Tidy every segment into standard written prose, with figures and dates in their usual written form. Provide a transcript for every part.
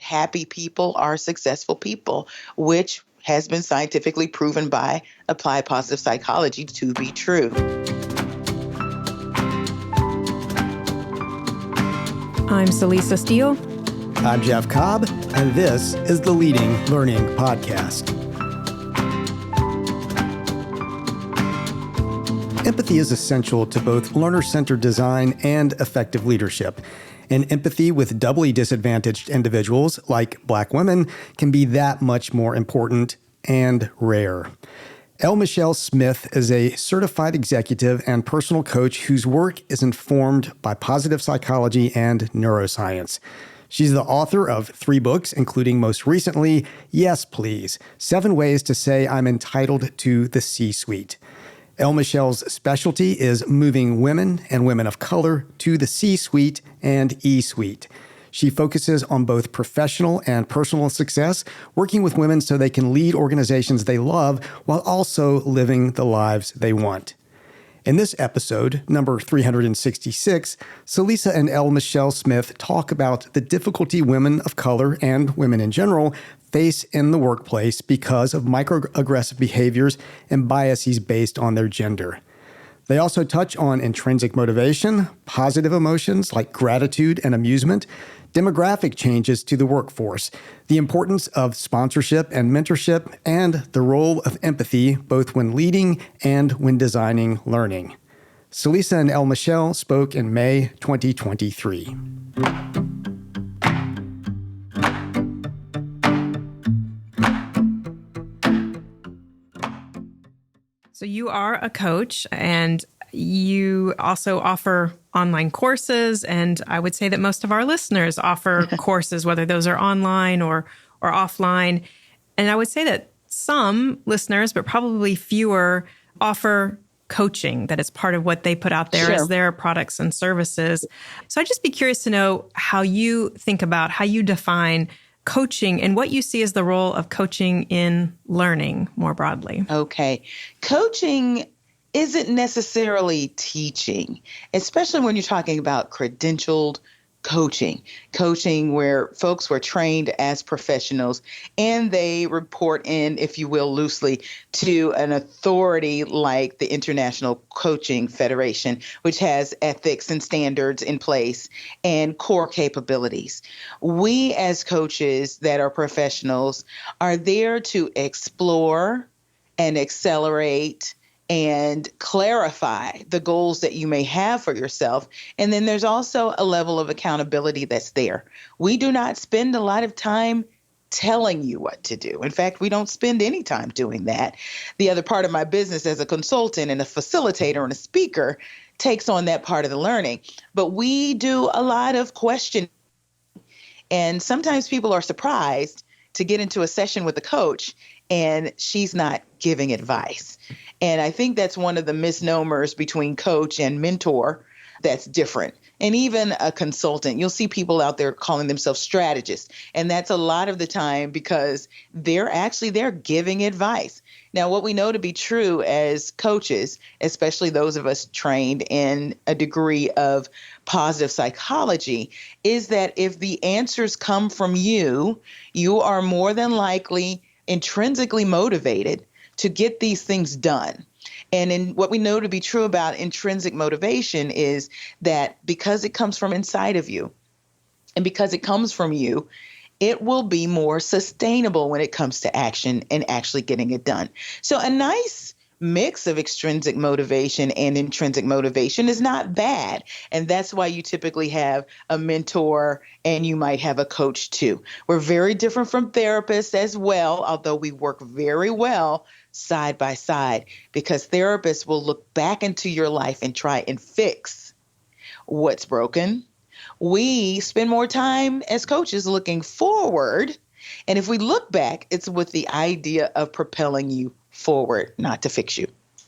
happy people are successful people, which has been scientifically proven by applied positive psychology to be true. I'm Celisa Steele. I'm Jeff Cobb, and this is the Leading Learning Podcast. Empathy is essential to both learner-centered design and effective leadership. And empathy with doubly disadvantaged individuals, like Black women, can be that much more important and rare. L. Michelle Smith is a certified executive and personal coach whose work is informed by positive psychology and neuroscience. She's the author of 3 books, including most recently, Yes, Please, 7 Ways to Say I'm Entitled to the C-Suite. L. Michelle's specialty is moving women and women of color to the C-suite and E-suite. She focuses on both professional and personal success, working with women so they can lead organizations they love while also living the lives they want. In this episode, number 366, Celisa and L. Michelle Smith talk about the difficulty women of color and women in general face in the workplace because of microaggressive behaviors and biases based on their gender. They also touch on intrinsic motivation, positive emotions like gratitude and amusement, demographic changes to the workforce, the importance of sponsorship and mentorship, and the role of empathy both when leading and when designing learning. Celisa and L. Michelle spoke in May 2023. So you are a coach, and you also offer online courses, and I would say that most of our listeners offer courses, whether those are online or offline. And I would say that some listeners, but probably fewer, offer coaching, that is part of what they put out there as their products and services. So I'd just be curious to know how you think about, how you define coaching and what you see as the role of coaching in learning more broadly. Okay. Coaching isn't necessarily teaching, especially when you're talking about credentialed coaching where folks were trained as professionals and they report in, if you will, loosely to an authority like the International Coaching Federation, which has ethics and standards in place and core capabilities. We as coaches that are professionals are there to explore and accelerate and clarify the goals that you may have for yourself. And then there's also a level of accountability that's there. We do not spend a lot of time telling you what to do. In fact, we don't spend any time doing that. The other part of my business as a consultant and a facilitator and a speaker takes on that part of the learning. But we do a lot of questioning. And sometimes people are surprised to get into a session with a coach and she's not giving advice. And I think that's one of the misnomers between coach and mentor that's different. And even a consultant, you'll see people out there calling themselves strategists. And that's a lot of the time because they're giving advice. Now, what we know to be true as coaches, especially those of us trained in a degree of positive psychology, is that if the answers come from you, you are more than likely intrinsically motivated to get these things done. And in what we know to be true about intrinsic motivation is that because it comes from inside of you and because it comes from you, it will be more sustainable when it comes to action and actually getting it done. So a nice mix of extrinsic motivation and intrinsic motivation is not bad. And that's why you typically have a mentor and you might have a coach too. We're very different from therapists as well, although we work very well side by side because therapists will look back into your life and try and fix what's broken. We spend more time as coaches looking forward. And if we look back, it's with the idea of propelling you forward, not to fix you.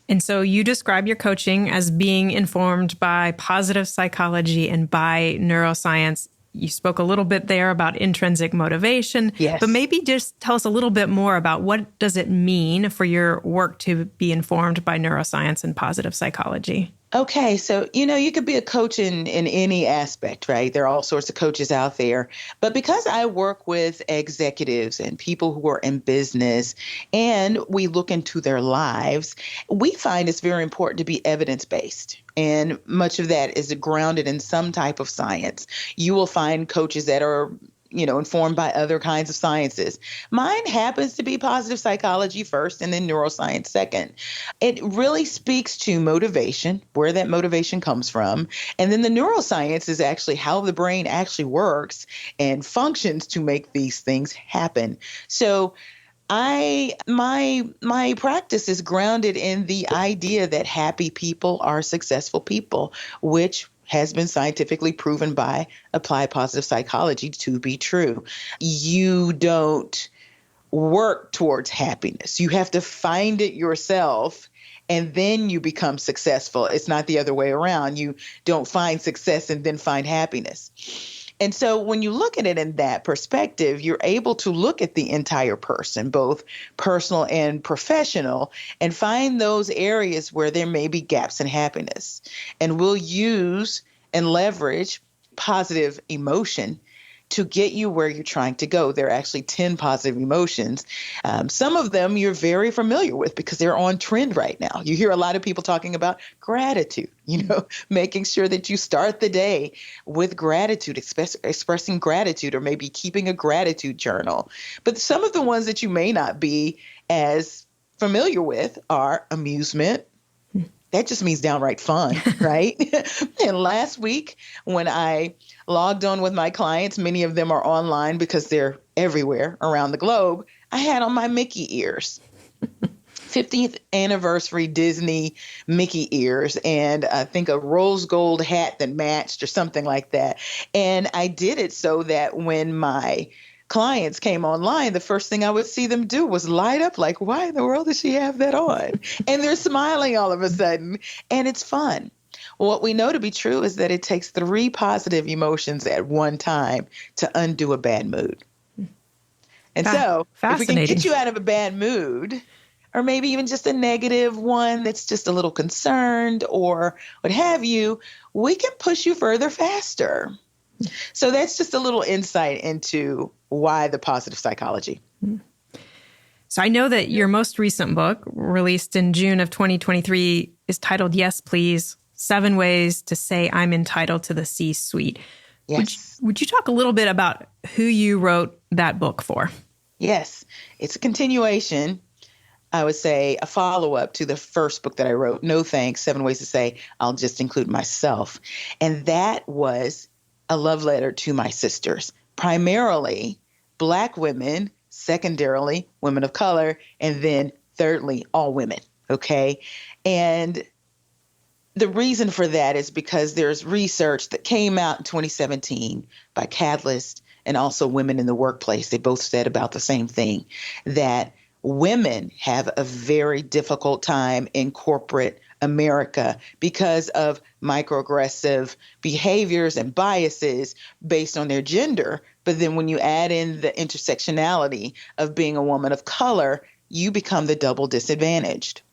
And so you describe your coaching as being informed by positive psychology and by neuroscience. You spoke a little bit there about intrinsic motivation, yes. But maybe just tell us a little bit more about what does it mean for your work to be informed by neuroscience and positive psychology? Okay, so you could be a coach in any aspect, right? There are all sorts of coaches out there. But because I work with executives and people who are in business and we look into their lives, we find it's very important to be evidence-based. And much of that is grounded in some type of science. You will find coaches that are informed by other kinds of sciences. Mine happens to be positive psychology first and then neuroscience second. It really speaks to motivation, where that motivation comes from. And then the neuroscience is actually how the brain actually works and functions to make these things happen. So my practice is grounded in the idea that happy people are successful people, which has been scientifically proven by applied positive psychology to be true. You don't work towards happiness. You have to find it yourself and then you become successful. It's not the other way around. You don't find success and then find happiness. And so when you look at it in that perspective, you're able to look at the entire person, both personal and professional, and find those areas where there may be gaps in happiness. And we'll use and leverage positive emotion to get you where you're trying to go. There are actually 10 positive emotions. Some of them you're very familiar with because they're on trend right now. You hear a lot of people talking about gratitude, making sure that you start the day with gratitude, expressing gratitude, or maybe keeping a gratitude journal. But some of the ones that you may not be as familiar with are amusement. That just means downright fun, right? And last week, when I logged on with my clients, many of them are online because they're everywhere around the globe, I had on my Mickey ears. 50th anniversary Disney Mickey ears, and I think a rose gold hat that matched or something like that. And I did it so that when my clients came online, the first thing I would see them do was light up like, why in the world does she have that on? And they're smiling all of a sudden, and it's fun. What we know to be true is that it takes 3 positive emotions at one time to undo a bad mood. And so if we can Fascinating. get you out of a bad mood, or maybe even just a negative one that's just a little concerned or what have you, we can push you further faster. So that's just a little insight into why the positive psychology. So I know that your most recent book, released in June of 2023, is titled Yes, Please, 7 Ways to Say I'm Entitled to the C-Suite. Yes. Would you talk a little bit about who you wrote that book for? Yes. It's a continuation, I would say, a follow-up to the first book that I wrote, No Thanks, 7 Ways to Say I'll Just Include Myself. And that was a love letter to my sisters, primarily Black women, secondarily women of color, and then thirdly, all women. Okay. And the reason for that is because there's research that came out in 2017 by Catalyst and also Women in the Workplace. They both said about the same thing, that women have a very difficult time in corporate America because of microaggressive behaviors and biases based on their gender. But then when you add in the intersectionality of being a woman of color, you become the double disadvantaged.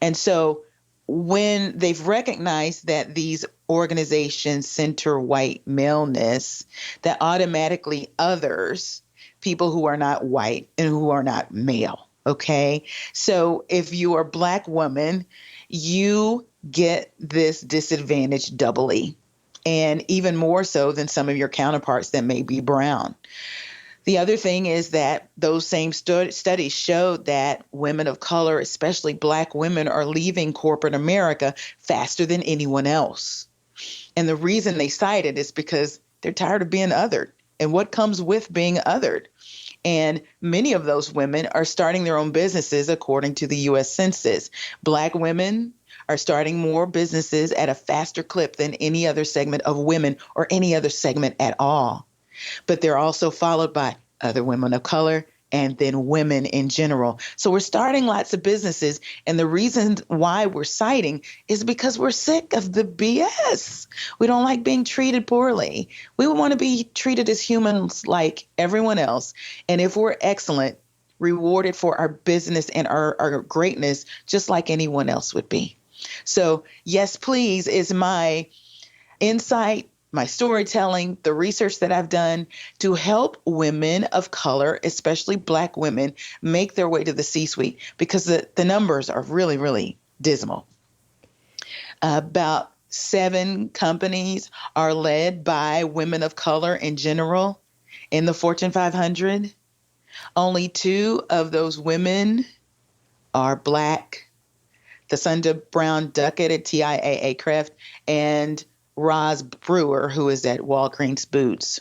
And so when they've recognized that these organizations center white maleness, that automatically others people who are not white and who are not male. Okay. So if you are a Black woman, you get this disadvantage doubly, and even more so than some of your counterparts that may be brown. The other thing is that those same studies showed that women of color, especially Black women, are leaving corporate America faster than anyone else. And the reason they cite it is because they're tired of being othered and what comes with being othered. And many of those women are starting their own businesses according to the U.S. Census. Black women are starting more businesses at a faster clip than any other segment of women or any other segment at all. But they're also followed by other women of color and then women in general. So we're starting lots of businesses. And the reason why we're citing is because we're sick of the BS. We don't like being treated poorly. We want to be treated as humans like everyone else. And if we're excellent, rewarded for our business and our greatness, just like anyone else would be. So, yes, please is my insight, my storytelling, the research that I've done to help women of color, especially Black women, make their way to the C-suite, because the numbers are really, really dismal. About 7 companies are led by women of color in general in the Fortune 500. Only 2 of those women are Black. Cassandra Brown Duckett at TIAA Creft and Roz Brewer, who is at Walgreens Boots.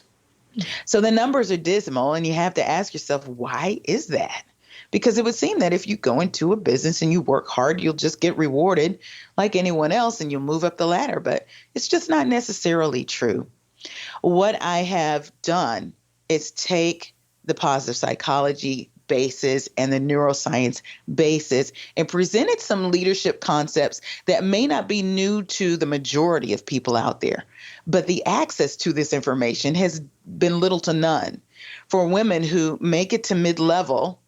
So the numbers are dismal, and you have to ask yourself, why is that? Because it would seem that if you go into a business and you work hard, you'll just get rewarded like anyone else and you'll move up the ladder. But it's just not necessarily true. What I have done is take the positive psychology basis and the neuroscience basis and presented some leadership concepts that may not be new to the majority of people out there. But the access to this information has been little to none for women who make it to mid-level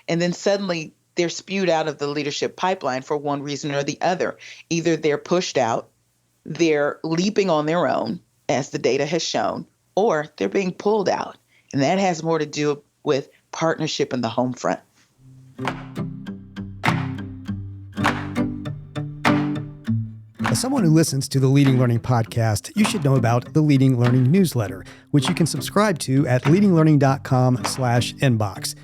and then suddenly they're spewed out of the leadership pipeline for one reason or the other. Either they're pushed out, they're leaping on their own, as the data has shown, or they're being pulled out. And that has more to do with partnership in the home front. As someone who listens to the Leading Learning podcast, you should know about the Leading Learning newsletter, which you can subscribe to at leadinglearning.com/inbox.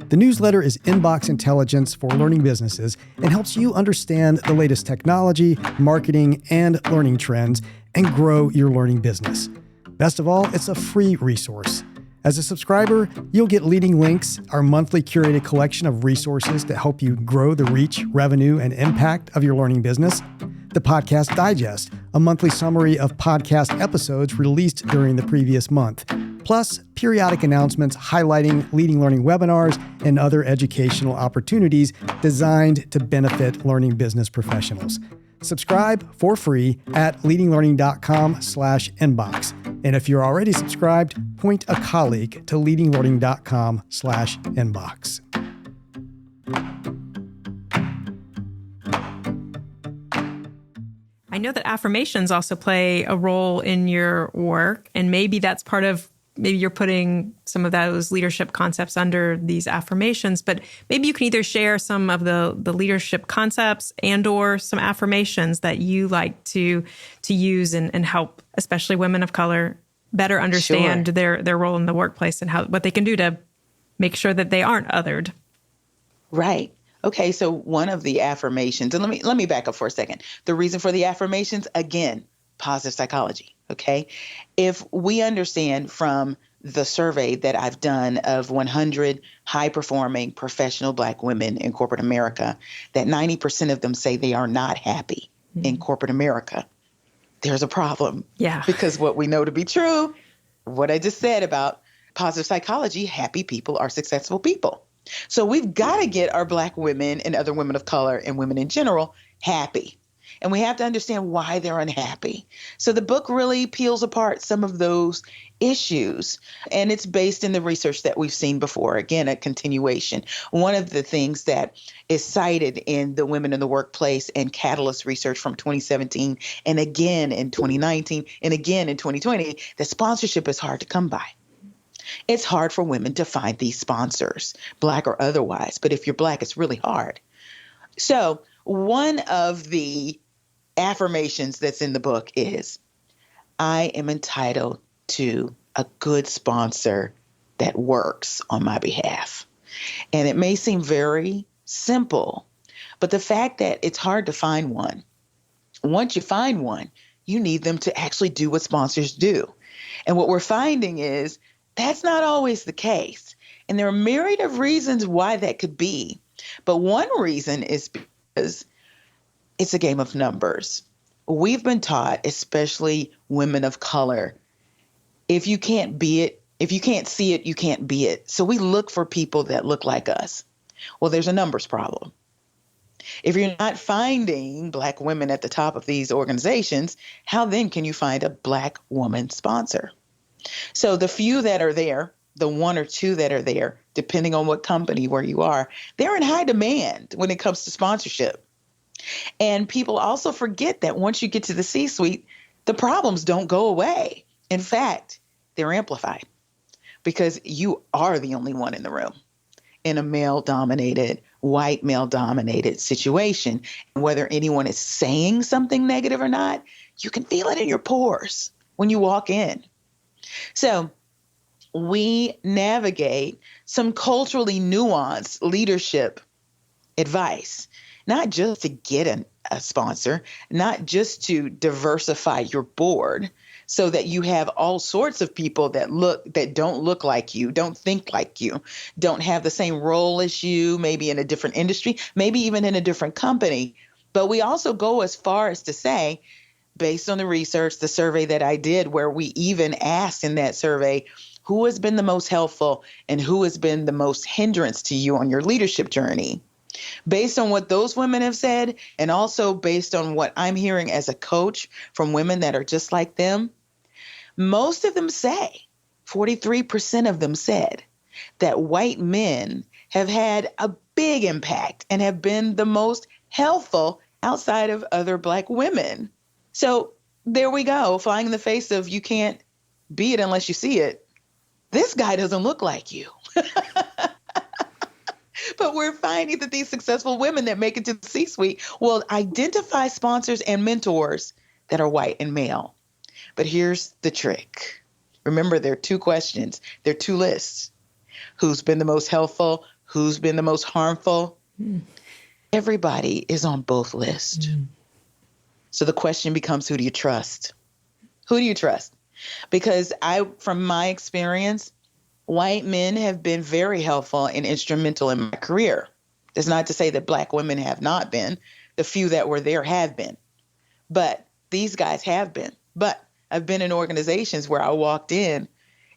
The newsletter is inbox intelligence for learning businesses and helps you understand the latest technology, marketing, and learning trends and grow your learning business. Best of all, it's a free resource. As a subscriber, you'll get Leading Links, our monthly curated collection of resources to help you grow the reach, revenue, and impact of your learning business. The Podcast Digest, a monthly summary of podcast episodes released during the previous month, plus periodic announcements highlighting Leading Learning webinars and other educational opportunities designed to benefit learning business professionals. Subscribe for free at leadinglearning.com/inbox. And if you're already subscribed, point a colleague to leadinglearning.com/inbox. I know that affirmations also play a role in your work, and maybe that's part of, maybe you're putting some of those leadership concepts under these affirmations, but maybe you can either share some of the leadership concepts and or some affirmations that you like to use and help, especially women of color, better understand their role in the workplace and what they can do to make sure that they aren't othered. Right. Okay, so one of the affirmations, and let me back up for a second. The reason for the affirmations, again, positive psychology, okay? If we understand from the survey that I've done of 100 high-performing professional Black women in corporate America, that 90% of them say they are not happy in corporate America, there's a problem. Yeah. Because what we know to be true, what I just said about positive psychology, happy people are successful people. So we've got to get our Black women and other women of color and women in general happy. And we have to understand why they're unhappy. So the book really peels apart some of those issues. And it's based in the research that we've seen before. Again, a continuation. One of the things that is cited in the Women in the Workplace and Catalyst research from 2017, and again in 2019, and again in 2020, that sponsorship is hard to come by. It's hard for women to find these sponsors, Black or otherwise. But if you're Black, it's really hard. So one of the affirmations that's in the book is, I am entitled to a good sponsor that works on my behalf. And it may seem very simple, but the fact that it's hard to find one, once you find one, you need them to actually do what sponsors do. And what we're finding is that's not always the case. And there are a myriad of reasons why that could be. But one reason is because it's a game of numbers. We've been taught, especially women of color, if you can't be it, if you can't see it, you can't be it. So we look for people that look like us. Well, there's a numbers problem. If you're not finding Black women at the top of these organizations, how then can you find a Black woman sponsor? So the few that are there, the 1 or 2 that are there, depending on what company where you are, they're in high demand when it comes to sponsorship. And people also forget that once you get to the C-suite, the problems don't go away. In fact, they're amplified because you are the only one in the room in a male-dominated, white male-dominated situation. And whether anyone is saying something negative or not, you can feel it in your pores when you walk in. So we navigate some culturally nuanced leadership advice, not just to get a sponsor, not just to diversify your board so that you have all sorts of people that don't look like you, don't think like you, don't have the same role as you, maybe in a different industry, maybe even in a different company. But we also go as far as to say, based on the research, the survey that I did, where we even asked in that survey, who has been the most helpful and who has been the most hindrance to you on your leadership journey? Based on what those women have said, and also based on what I'm hearing as a coach from women that are just like them, most of them say, 43% of them said, that white men have had a big impact and have been the most helpful outside of other Black women. So there we go, flying in the face of you can't be it unless you see it. This guy doesn't look like you. But we're finding that these successful women that make it to the C-suite will identify sponsors and mentors that are white and male. But here's the trick. Remember, there are two questions. There are two lists. Who's been the most helpful? Who's been the most harmful? Everybody is on both lists. So the question becomes, who do you trust? Who do you trust? Because from my experience, white men have been very helpful and instrumental in my career. That's not to say that Black women have not been. The few that were there have been. But these guys have been. But I've been in organizations where I walked in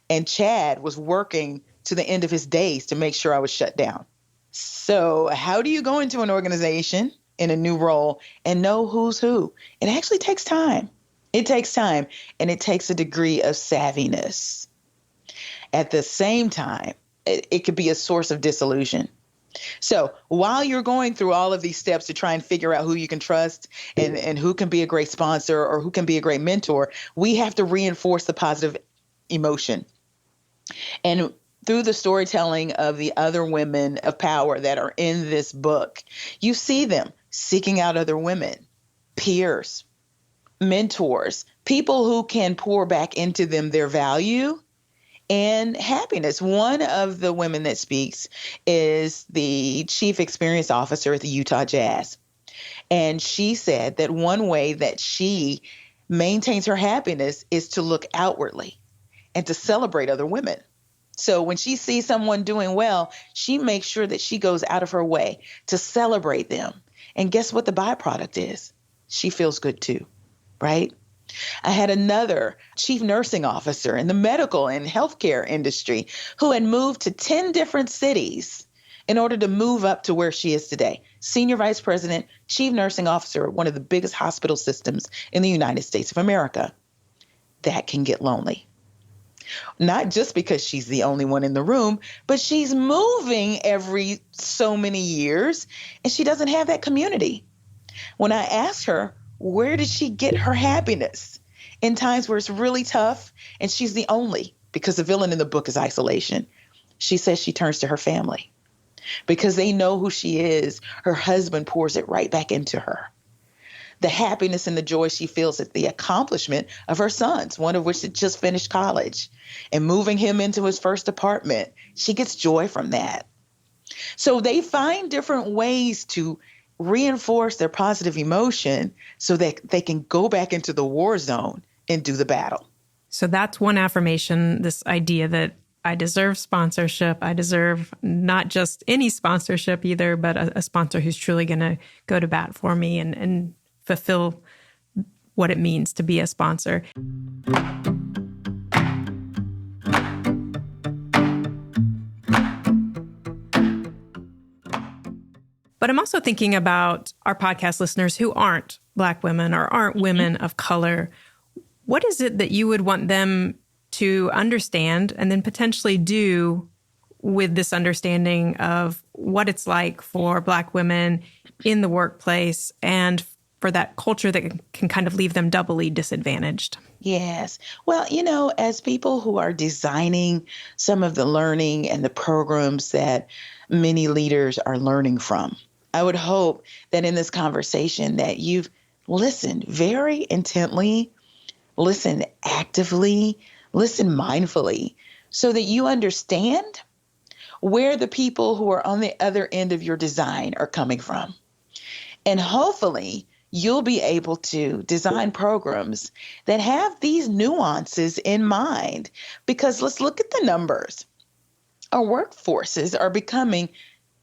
and Chad was working to the end of his days to make sure I was shut down. So how do you go into an organization in a new role and know who's who? It actually takes time. It takes time, and it takes a degree of savviness. At the same time, it could be a source of disillusion. So while you're going through all of these steps to try and figure out who you can trust and who can be a great sponsor or who can be a great mentor, we have to reinforce the positive emotion. And through the storytelling of the other women of power that are in this book, you see them seeking out other women, peers, mentors, people who can pour back into them their value and happiness. One of the women that speaks is the chief experience officer at the Utah Jazz. And she said that one way that she maintains her happiness is to look outwardly and to celebrate other women. So when she sees someone doing well, she makes sure that she goes out of her way to celebrate them. And guess what the byproduct is? She feels good too, right? I had another chief nursing officer in the medical and healthcare industry who had moved to 10 different cities in order to move up to where she is today. Senior vice president, chief nursing officer, one of the biggest hospital systems in the United States of America. That can get lonely. Not just because she's the only one in the room, but she's moving every so many years and she doesn't have that community. When I asked her, where did she get her happiness in times where it's really tough and she's the only, because the villain in the book is isolation, she says she turns to her family because they know who she is. Her husband pours it right back into her. The happiness and the joy she feels at the accomplishment of her sons, one of which had just finished college, and moving him into his first apartment. She gets joy from that. So they find different ways to reinforce their positive emotion so that they can go back into the war zone and do the battle. So that's one affirmation, this idea that I deserve sponsorship. I deserve not just any sponsorship either, but a sponsor who's truly going to go to bat for me and fulfill what it means to be a sponsor. But I'm also thinking about our podcast listeners who aren't Black women or aren't women of color. What is it that you would want them to understand and then potentially do with this understanding of what it's like for Black women in the workplace and for that culture that can kind of leave them doubly disadvantaged. Yes. Well, as people who are designing some of the learning and the programs that many leaders are learning from, I would hope that in this conversation that you've listened very intently, listened actively, listen mindfully, so that you understand where the people who are on the other end of your design are coming from. And hopefully, you'll be able to design programs that have these nuances in mind. Because let's look at the numbers. Our workforces are becoming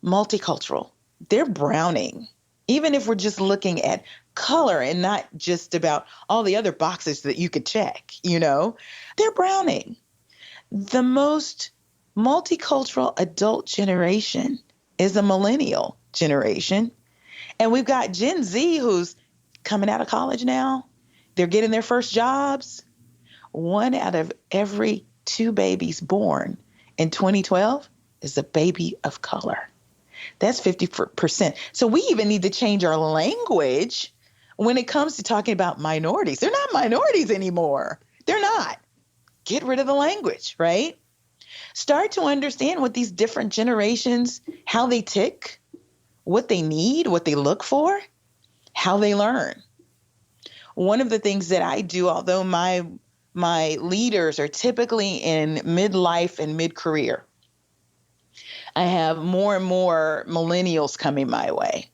multicultural. They're browning. Even if we're just looking at color and not just about all the other boxes that you could check, they're browning. The most multicultural adult generation is a millennial generation. And we've got Gen Z who's coming out of college now. They're getting their first jobs. 1 out of every 2 babies born in 2012 is a baby of color. That's 50%. So we even need to change our language when it comes to talking about minorities. They're not minorities anymore. They're not. Get rid of the language, right? Start to understand what these different generations, how they tick, what they need, what they look for, how they learn. One of the things that I do, although my leaders are typically in midlife and mid-career, I have more and more millennials coming my way.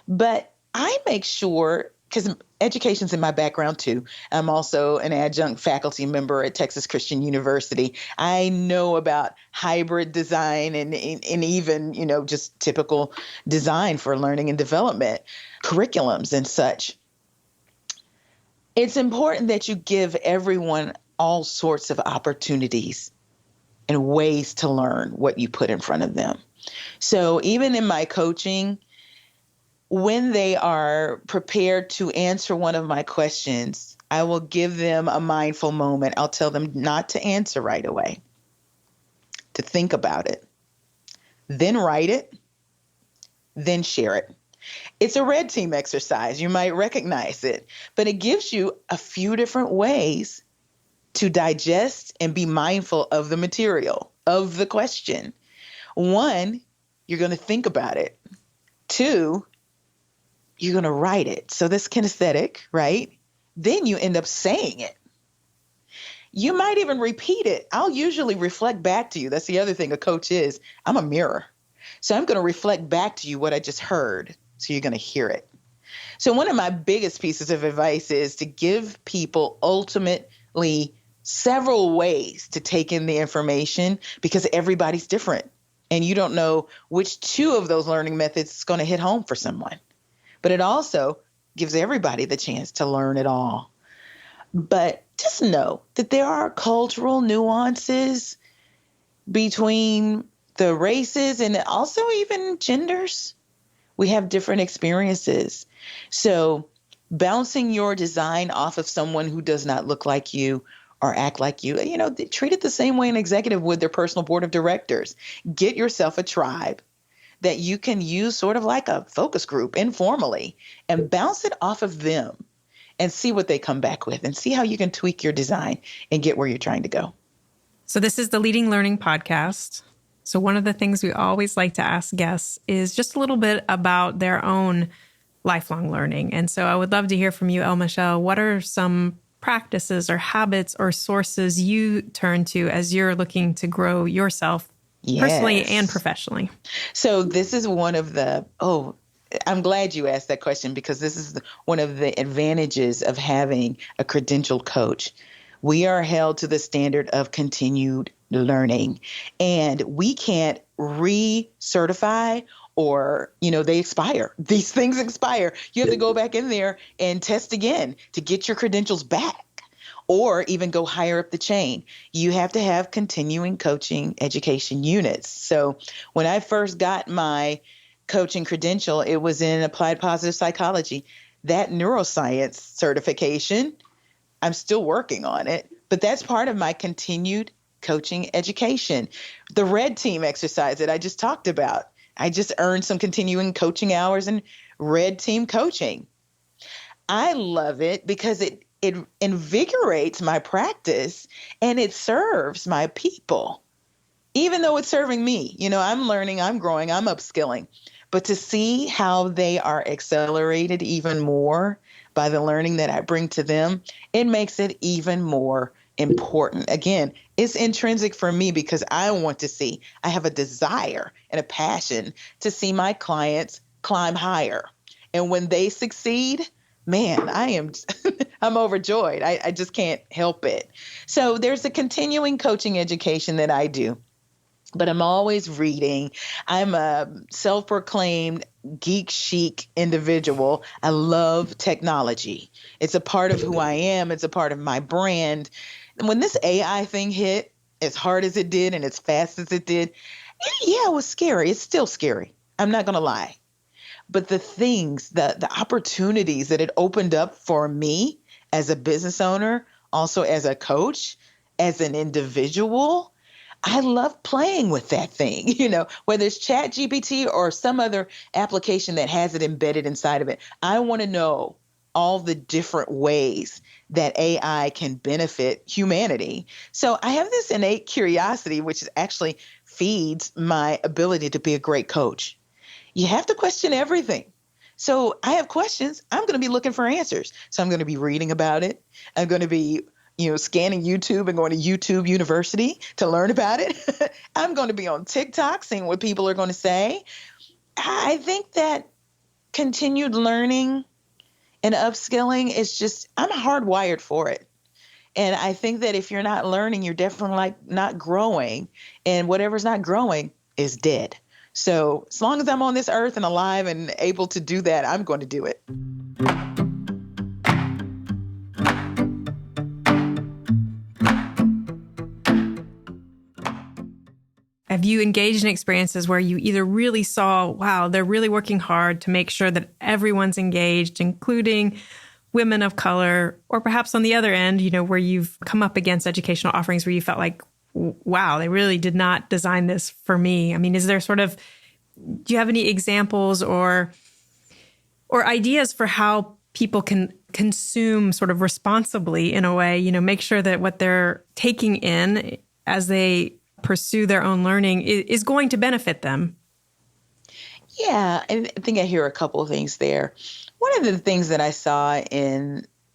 But I make sure, because education's in my background too. I'm also an adjunct faculty member at Texas Christian University. I know about hybrid design and even, just typical design for learning and development, curriculums and such. It's important that you give everyone all sorts of opportunities and ways to learn what you put in front of them. So even in my coaching, when they are prepared to answer one of my questions, I will give them a mindful moment. I'll tell them not to answer right away, to think about it, then write it, then share it. It's a red team exercise. You might recognize it, but it gives you a few different ways to digest and be mindful of the material, of the question. 1, you're going to think about it. 2, you're going to write it. So that's kinesthetic, right? Then you end up saying it. You might even repeat it. I'll usually reflect back to you. That's the other thing a coach is. I'm a mirror. So I'm going to reflect back to you what I just heard. So you're going to hear it. So one of my biggest pieces of advice is to give people ultimately several ways to take in the information, because everybody's different. And you don't know which 2 of those learning methods is going to hit home for someone. But it also gives everybody the chance to learn it all. But just know that there are cultural nuances between the races and also even genders. We have different experiences. So bouncing your design off of someone who does not look like you or act like you, treat it the same way an executive would their personal board of directors. Get yourself a tribe that you can use sort of like a focus group informally and bounce it off of them and see what they come back with and see how you can tweak your design and get where you're trying to go. So this is the Leading Learning Podcast. So one of the things we always like to ask guests is just a little bit about their own lifelong learning. And so I would love to hear from you, El-Michelle. What are some practices or habits or sources you turn to as you're looking to grow yourself personally and professionally? So this is one of the, I'm glad you asked that question, because this is one of the advantages of having a credentialed coach. We are held to the standard of continued learning, and we can't recertify or, they expire. These things expire. You have to go back in there and test again to get your credentials back, or even go higher up the chain. You have to have continuing coaching education units. So when I first got my coaching credential, it was in applied positive psychology. That neuroscience certification, I'm still working on it, but that's part of my continued coaching education. The red team exercise that I just talked about. I just earned some continuing coaching hours in red team coaching. I love it because it invigorates my practice and it serves my people. Even though it's serving me, I'm learning, I'm growing, I'm upskilling. But to see how they are accelerated even more by the learning that I bring to them, it makes it even more important. Again, it's intrinsic for me because I want to see, I have a desire and a passion to see my clients climb higher. And when they succeed, man, I'm overjoyed. I just can't help it. So there's a continuing coaching education that I do, but I'm always reading. I'm a self-proclaimed geek chic individual. I love technology. It's a part of who I am. It's a part of my brand. And when this AI thing hit, as hard as it did and as fast as it did, yeah, it was scary. It's still scary. I'm not going to lie. But the things, the opportunities that it opened up for me as a business owner, also as a coach, as an individual, I love playing with that thing, whether it's Chat GPT or some other application that has it embedded inside of it. I want to know all the different ways that AI can benefit humanity. So I have this innate curiosity, which is actually feeds my ability to be a great coach. You have to question everything. So I have questions. I'm going to be looking for answers. So I'm going to be reading about it. I'm going to be scanning YouTube and going to YouTube University to learn about it. I'm going to be on TikTok, seeing what people are going to say. I think that continued learning and upskilling is just, I'm hardwired for it. And I think that if you're not learning, you're definitely not growing. And whatever's not growing is dead. So as long as I'm on this earth and alive and able to do that, I'm going to do it. Have you engaged in experiences where you either really saw, wow, they're really working hard to make sure that everyone's engaged, including women of color, or perhaps on the other end, where you've come up against educational offerings where you felt like, wow, they really did not design this for me? I mean, is there do you have any examples or ideas for how people can consume sort of responsibly in a way, make sure that what they're taking in as they pursue their own learning is going to benefit them? Yeah, and I think I hear a couple of things there. One of the things that I saw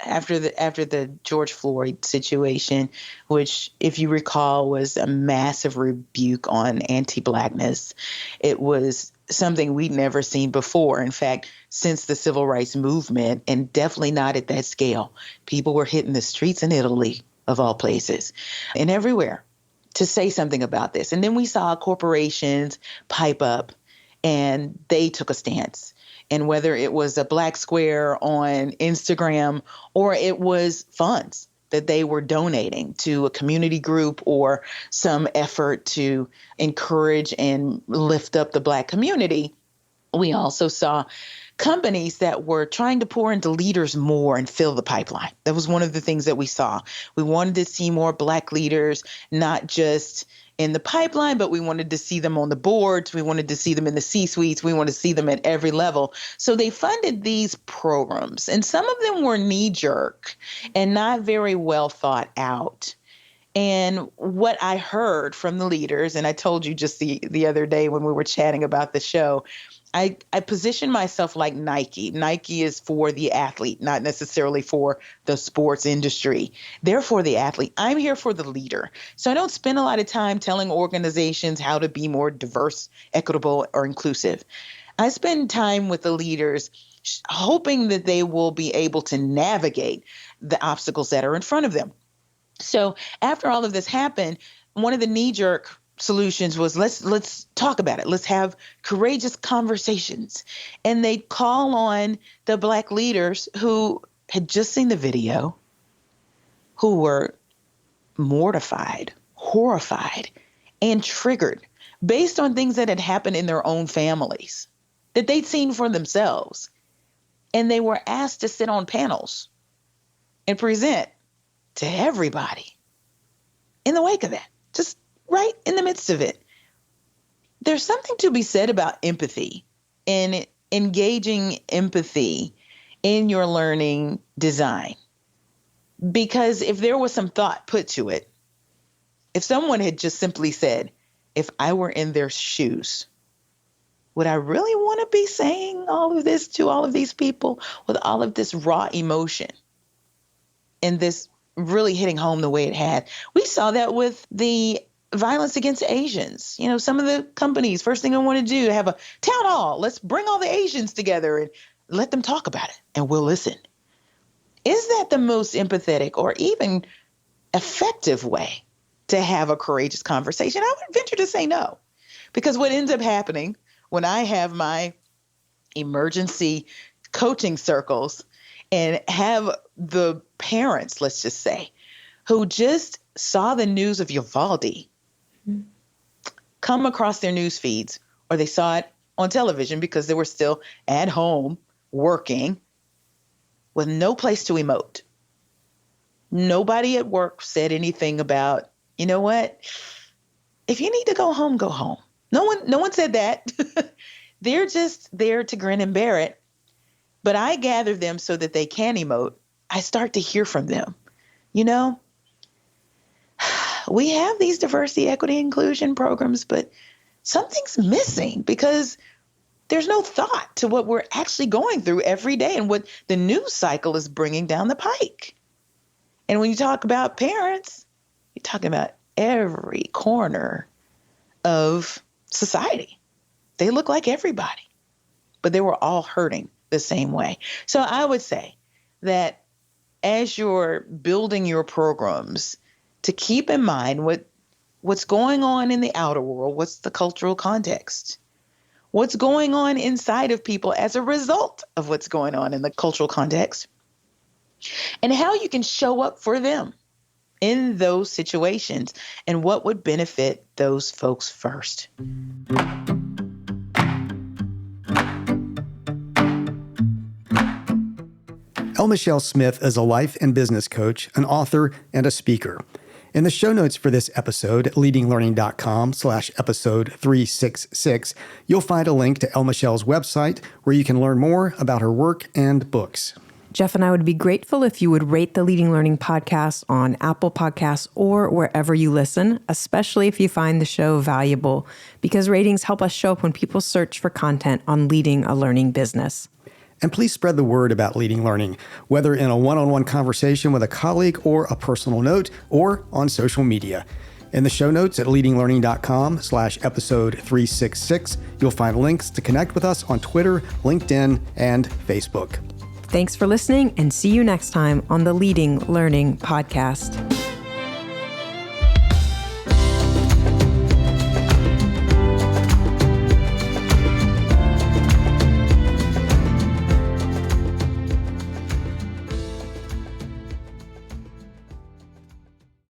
after the George Floyd situation, which, if you recall, was a massive rebuke on anti-Blackness. It was something we'd never seen before. In fact, since the civil rights movement, and definitely not at that scale. People were hitting the streets in Italy, of all places, and everywhere to say something about this. And then we saw corporations pipe up and they took a stance. And whether it was a black square on Instagram or it was funds that they were donating to a community group or some effort to encourage and lift up the Black community, we also saw companies that were trying to pour into leaders more and fill the pipeline. That was one of the things that we saw. We wanted to see more Black leaders, not just in the pipeline, but we wanted to see them on the boards. We wanted to see them in the C-suites. We wanted to see them at every level. So they funded these programs, and some of them were knee-jerk and not very well thought out. And what I heard from the leaders, and I told you just the other day when we were chatting about the show, I position myself like Nike. Nike is for the athlete, not necessarily for the sports industry. They're for the athlete. I'm here for the leader. So I don't spend a lot of time telling organizations how to be more diverse, equitable, or inclusive. I spend time with the leaders hoping that they will be able to navigate the obstacles that are in front of them. So after all of this happened, one of the knee-jerk solutions was let's talk about it. Let's have courageous conversations. And they'd call on the Black leaders who had just seen the video, who were mortified, horrified, and triggered based on things that had happened in their own families that they'd seen for themselves. And they were asked to sit on panels and present to everybody in the wake of that. just right in the midst of it. There's something to be said about empathy and engaging empathy in your learning design. Because if there was some thought put to it, if someone had just simply said, if I were in their shoes, would I really want to be saying all of this to all of these people with all of this raw emotion and this really hitting home the way it had? We saw that with the violence against Asians. You know, some of the companies, first thing they want to do, have a town hall. Let's bring all the Asians together and let them talk about it, and we'll listen. Is that the most empathetic or even effective way to have a courageous conversation? I would venture to say no, because what ends up happening when I have my emergency coaching circles and have the parents, let's just say, who just saw the news of Uvalde come across their news feeds, or they saw it on television because they were still at home working with no place to emote. Nobody at work said anything about, you know what? If you need to go home, go home. No one said that. They're just there to grin and bear it. But I gather them so that they can emote. I start to hear from them. You know, we have these diversity, equity, inclusion programs, but something's missing because there's no thought to what we're actually going through every day and what the news cycle is bringing down the pike. And when you talk about parents, you're talking about every corner of society. They look like everybody, but they were all hurting the same way. So I would say that as you're building your programs, to keep in mind what's going on in the outer world, what's the cultural context, what's going on inside of people as a result of what's going on in the cultural context, and how you can show up for them in those situations and what would benefit those folks first. L. Michelle Smith is a life and business coach, an author, and a speaker. In the show notes for this episode, leadinglearning.com/episode 366, you'll find a link to L. Michelle's website where you can learn more about her work and books. Jeff and I would be grateful if you would rate the Leading Learning podcast on Apple Podcasts or wherever you listen, especially if you find the show valuable, because ratings help us show up when people search for content on leading a learning business. And please spread the word about Leading Learning, whether in a one-on-one conversation with a colleague or a personal note or on social media. In the show notes at leadinglearning.com/episode 366, you'll find links to connect with us on Twitter, LinkedIn, and Facebook. Thanks for listening, and see you next time on the Leading Learning podcast.